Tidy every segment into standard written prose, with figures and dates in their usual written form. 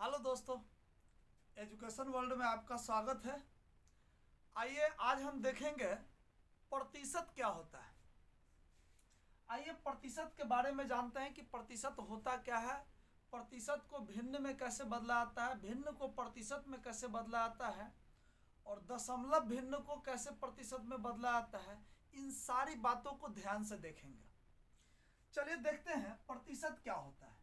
Hello दोस्तों, education world में आपका स्वागत है। आइए आज हम देखेंगे प्रतिशत क्या होता है। आइए प्रतिशत के बारे में जानते हैं कि प्रतिशत होता क्या है, प्रतिशत को भिन्न में कैसे बदला आता है, भिन्न को प्रतिशत में कैसे बदला आता है और दशमलव भिन्न को कैसे प्रतिशत में बदला आता है। इन सारी बातों को ध्यान से देखेंगे। चलिए देखते हैं प्रतिशत क्या होता है।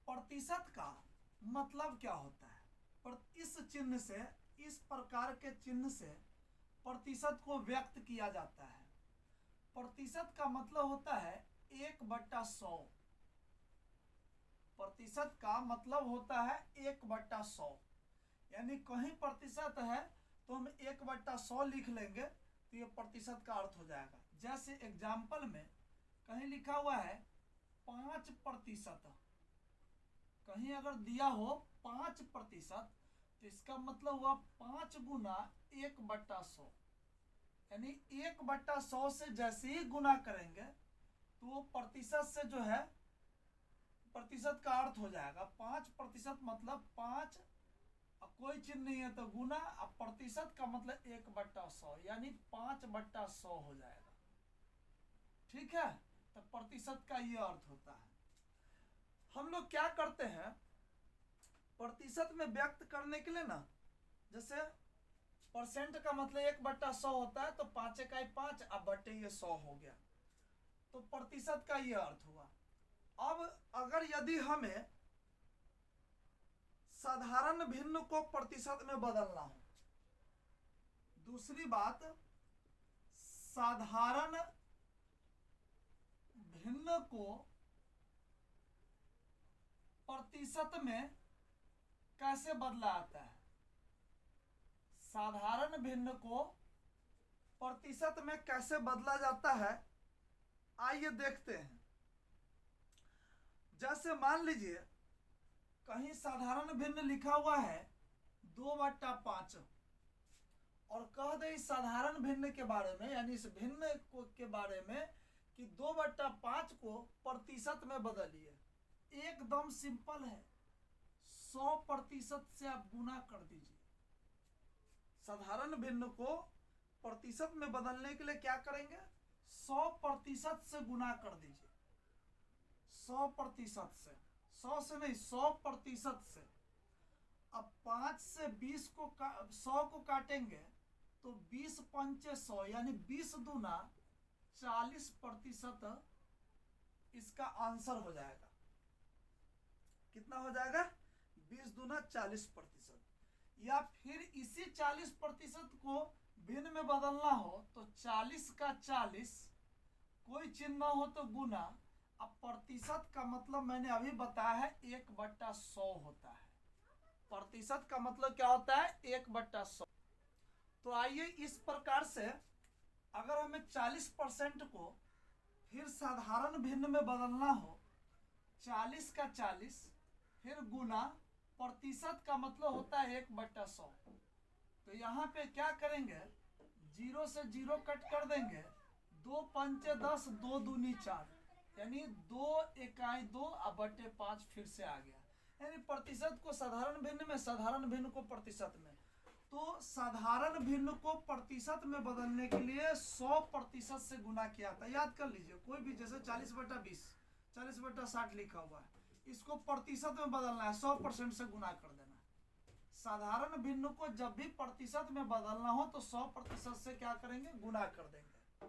प्रतिशत का मतलब क्या होता है। इस चिन्ह से, इस प्रकार के चिन्ह से प्रतिशत को व्यक्त किया जाता है। प्रतिशत का मतलब होता है 1/100। प्रतिशत का मतलब होता है 1/100, यानी कहीं प्रतिशत है तो हम 1/100 लिख लेंगे तो ये प्रतिशत का अर्थ हो जाएगा। जैसे एग्जाम्पल में कहीं लिखा हुआ है 5%, कहीं अगर दिया हो 5%, तो इसका मतलब हुआ 5 गुना 1/100, यानी 1/100 से जैसे ही गुना करेंगे तो वो प्रतिशत से जो है प्रतिशत का अर्थ हो जाएगा। 5% मतलब 5, कोई चिन्ह नहीं है तो गुना, अब प्रतिशत का मतलब 1/100 यानी 5/100 हो जाएगा। ठीक है, तो प्रतिशत का ये अर्थ होता है। हम लोग क्या करते हैं प्रतिशत में व्यक्त करने के लिए ना, जैसे परसेंट का मतलब 1/100 होता है तो 5 इकाई 5, अब बटे ये 100 हो गया, तो प्रतिशत का ये अर्थ हुआ। अब अगर यदि हमें साधारण भिन्न को प्रतिशत में बदलना हो, दूसरी बात, साधारण भिन्न को प्रतिशत में कैसे बदला आता है। साधारण भिन्न को प्रतिशत में कैसे बदला जाता है, आइए देखते हैं। जैसे मान लीजिए कहीं साधारण भिन्न लिखा हुआ है 2/5 और कह दे इस साधारण भिन्न के बारे में, यानी इस भिन्न के बारे में कि 2/5 को प्रतिशत में बदलिए। एकदम सिंपल है, 100% से आप गुना कर दीजिए। साधारण भिन्न को प्रतिशत में बदलने के लिए क्या करेंगे, 100% से गुना कर दीजिए। 100% से, 100 से नहीं, 100% से। अब 5 से 20 को 100 को काटेंगे तो 20 पंचे 100 यानी 20 दूना 40% इसका आंसर हो जाएगा। कितना हो जाएगा, 20 दूना 40%। या फिर इसी 40% को भिन्न में बदलना हो तो 40 का 40, कोई चिन्ह हो तो गुना। अब प्रतिशत का मतलब मैंने अभी बताया है 1/100 होता है। प्रतिशत का मतलब क्या होता है, 1/100। तो आइए इस प्रकार से अगर हमें 40% को फिर साधारण भिन्न में बदलना हो, 40 का 40 फिर गुना, प्रतिशत का मतलब होता है 1/100। तो यहाँ पे क्या करेंगे, 0 से 0 कट कर देंगे, 2 पंचे 10, 2 दूनी 4, यानी 2 इकाई 2 अब बटे 5 फिर से आ गया। यानी प्रतिशत को साधारण भिन्न में, साधारण भिन्न को प्रतिशत में। तो साधारण भिन्न को प्रतिशत में बदलने के लिए 100% से गुना किया था। याद कर लीजिए, कोई भी जैसे 40/20, 40/60 लिखा हुआ है, इसको प्रतिशत में बदलना है, 100% से गुना कर देना है। साधारण भिन्न को जब भी प्रतिशत में बदलना हो तो 100% से क्या करेंगे, गुना कर देंगे।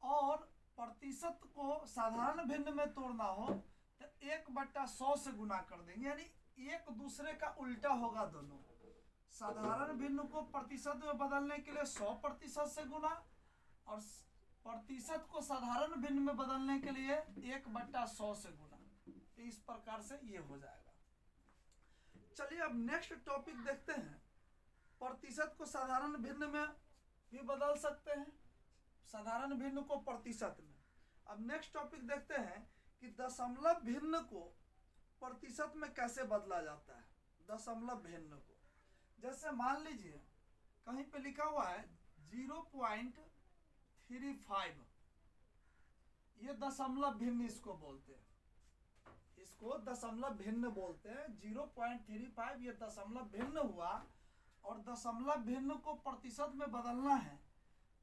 और प्रतिशत को साधारण भिन्न में तोड़ना हो तो 1/100 से गुना कर देंगे, यानी एक दूसरे का उल्टा होगा दोनों। साधारण भिन्न को प्रतिशत में बदलने के लिए 100% से गुना, और प्रतिशत को साधारण भिन्न में बदलने के लिए 1/100 से गुना। तो इस प्रकार से ये हो जाएगा। चलिए अब नेक्स्ट टॉपिक देखते हैं। प्रतिशत को साधारण भिन्न में भी बदल सकते हैं, साधारण भिन्न को प्रतिशत में। अब नेक्स्ट टॉपिक देखते हैं कि दशमलव भिन्न को प्रतिशत में कैसे बदला जाता है। दशमलव भिन्न को, जैसे मान लीजिए कहीं पे लिखा हुआ है 0.35, ये दशमलव भिन्न इसको बोलते हैं। इसको दशमलव भिन्न बोलते हैं। 0.35 ये दशमलव भिन्न हुआ और दशमलव भिन्न को प्रतिशत में बदलना है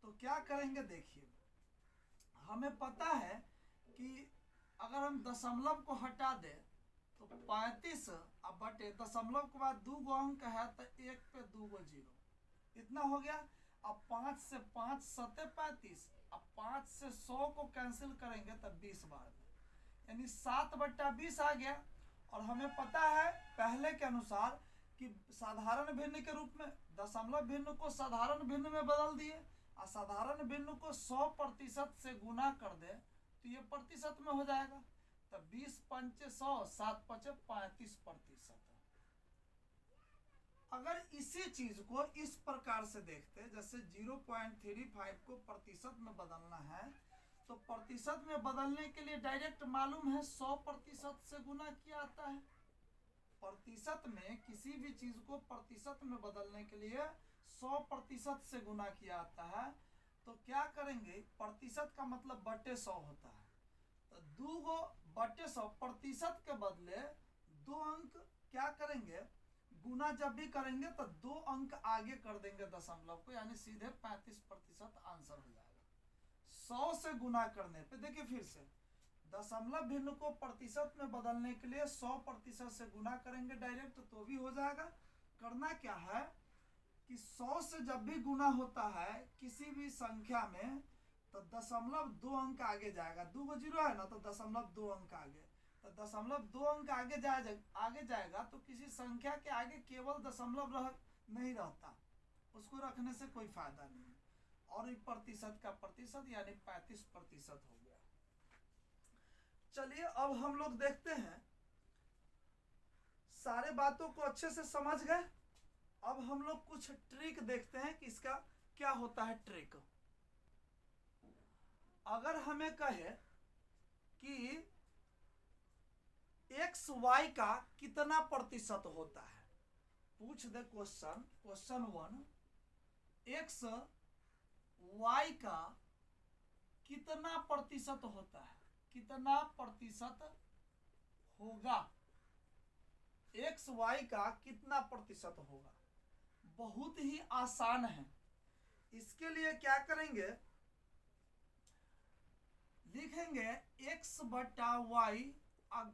तो क्या करेंगे। देखिए हमें पता है कि अगर हम दशमलव को हटा दें तो 35 अब बटे दशमलव के बाद 2 गो अंक है तो 1 पे 2 गो 0 इतना हो गया। अब 5 से 5 सते 35, अब 5 से 100 को कैंसिल करेंगे तब 20 बार में, यानी 7/20 आ गया। और हमें पता है पहले के अनुसार कि साधारण भिन्न के रूप में दशमलव भिन्न को साधारण भिन्न में बदल दिए और साधारण भिन्न को 100% से गुना कर दे तो ये प्रतिशत में हो जाएगा। तब 20 पंचे 100, 7 पचे 35%। अगर इसी चीज को इस प्रकार से देखते जैसे 0.35 को प्रतिशत में बदलना है तो प्रतिशत में बदलने के लिए डायरेक्ट मालूम है 100% से गुना किया आता है। प्रतिशत में किसी भी चीज को प्रतिशत में बदलने के लिए 100% से गुना किया आता है। तो क्या करेंगे, प्रतिशत का मतलब बटे 100 होता है तो 2 गो बटे 100 प्रतिशत के बदले 2 अंक क्या करेंगे, गुना जब भी करेंगे तो 2 अंक आगे कर देंगे दशमलव को, यानी सीधे 35% आंसर हो जाएगा। 100 से गुना करने पे देखिए फिर से दशमलव भिन्न को प्रतिशत में बदलने के लिए 100% से गुना करेंगे डायरेक्ट तो भी हो जाएगा। करना क्या है कि 100 से जब भी गुना होता है किसी भी संख्या में तो दशमलव 2 अंक आगे जाएगा। 2 गो 0 है ना तो दशमलव 2 अंक आगे, तो दशमलव 2 अंक आगे जाएगा तो किसी संख्या के आगे केवल दशमलव नहीं रहता, उसको रखने से कोई फायदा नहीं है। और प्रतिशत का प्रतिशत यानी 35% हो गया। चलिए अब हम लोग देखते हैं, सारे बातों को अच्छे से समझ गए। अब हम लोग कुछ ट्रिक देखते हैं कि इसका क्या होता है ट्रिक। अगर हमें कहे कि एक्स वाई का कितना प्रतिशत होता है, पूछ दे क्वेश्चन 1, एक्स वाई का कितना प्रतिशत होता है, कितना प्रतिशत होगा, एक्स वाई का कितना प्रतिशत होगा। बहुत ही आसान है। इसके लिए क्या करेंगे, लिखेंगे एक्स बटा वाई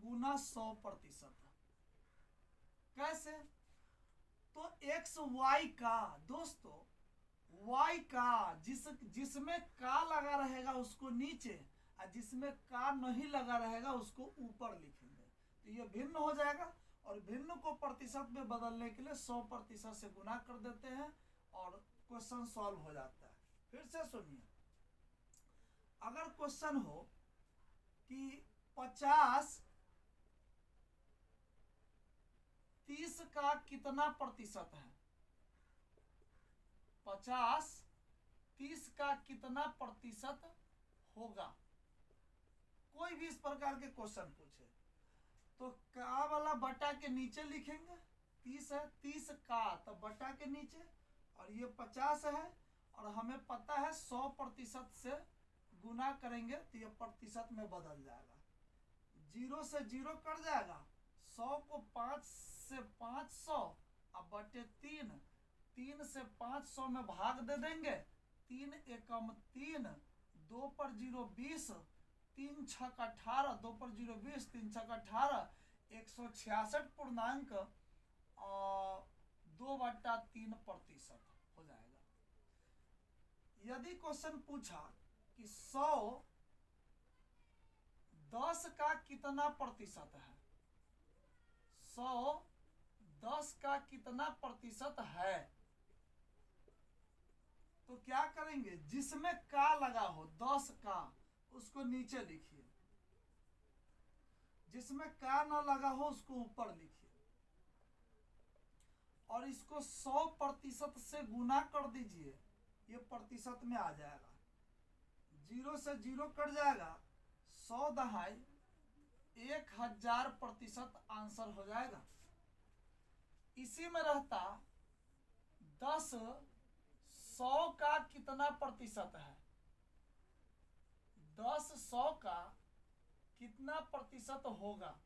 गुना 100%। कैसे, तो एक्स वाई का दोस्तों, वाई का जिसमें का लगा रहेगा उसको नीचे और जिसमें का नहीं लगा रहेगा उसको ऊपर लिखेंगे तो ये भिन्न हो जाएगा। और भिन्न को प्रतिशत में बदलने के लिए 100% से गुना कर देते हैं और क्वेश्चन सॉल्व हो जाता है। फिर से सुनिए, अगर क्वेश्चन हो कि 50-30 का कितना प्रतिशत है, 50-30 का कितना प्रतिशत होगा, कोई भी इस प्रकार के क्वेश्चन पूछे तो का वाला बटा के नीचे लिखेंगे, 30 है 30 का तो बटा के नीचे, और ये 50 है और हमें पता है 100% से गुना करेंगे तो ये प्रतिशत में बदल जाएगा। 0 से 0 कट जाएगा, 100 को 5 से 500 अब बटे 3, 3 से 500 में भाग दे देंगे, 3 एकम 3, 2 पर 0 20, 3 छक 18, 2 पर 0 20, 3 छक 18, 166 पूर्णांक 2/3% हो जाएगा। यदि क्वेश्चन पूछा कि 100 10 का कितना प्रतिशत है, 100 10 का कितना प्रतिशत है, तो क्या करेंगे, जिसमें का लगा हो 10 का उसको नीचे लिखिए, जिसमें का ना लगा हो उसको ऊपर लिखिए और इसको 100% से गुना कर दीजिए, ये प्रतिशत में आ जाएगा। 0 से 0 कट जाएगा, 100 दहाई 1000% आंसर हो जाएगा। इसी में रहता 10 100 का कितना प्रतिशत है, 10 100 का कितना प्रतिशत होगा,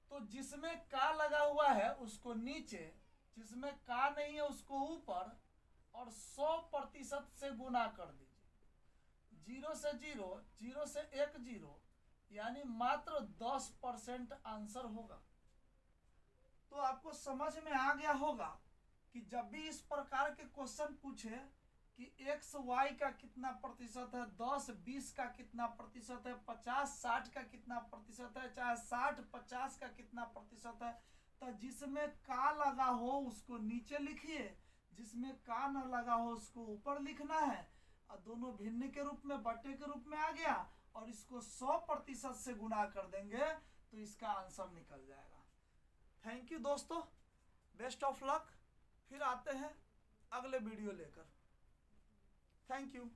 तो जिसमें का लगा हुआ है उसको नीचे, जिसमें का नहीं है उसको ऊपर, और 100% से गुना कर दीजिए। 0 से 0, 0 से 1 0, यानी मात्र 10% आंसर होगा। तो आपको समझ में आ गया होगा कि जब भी इस प्रकार के क्वेश्चन पूछे कि x y का कितना प्रतिशत है, 10 20 का कितना प्रतिशत है, 50 60 का कितना प्रतिशत है, चाहे 60 50 का कितना प्रतिशत है, तो जिसमें का लगा हो उसको नीचे लिखिए, जिसमें का न लगा हो उसको ऊपर लिखना है, और दोनों भिन्न के रूप में, बटे के रूप में आ गया, और इसको 100% से गुना कर देंगे तो इसका आंसर निकल जाएगा। थैंक यू दोस्तों, बेस्ट ऑफ लक। फिर आते हैं अगले वीडियो लेकर। Thank you.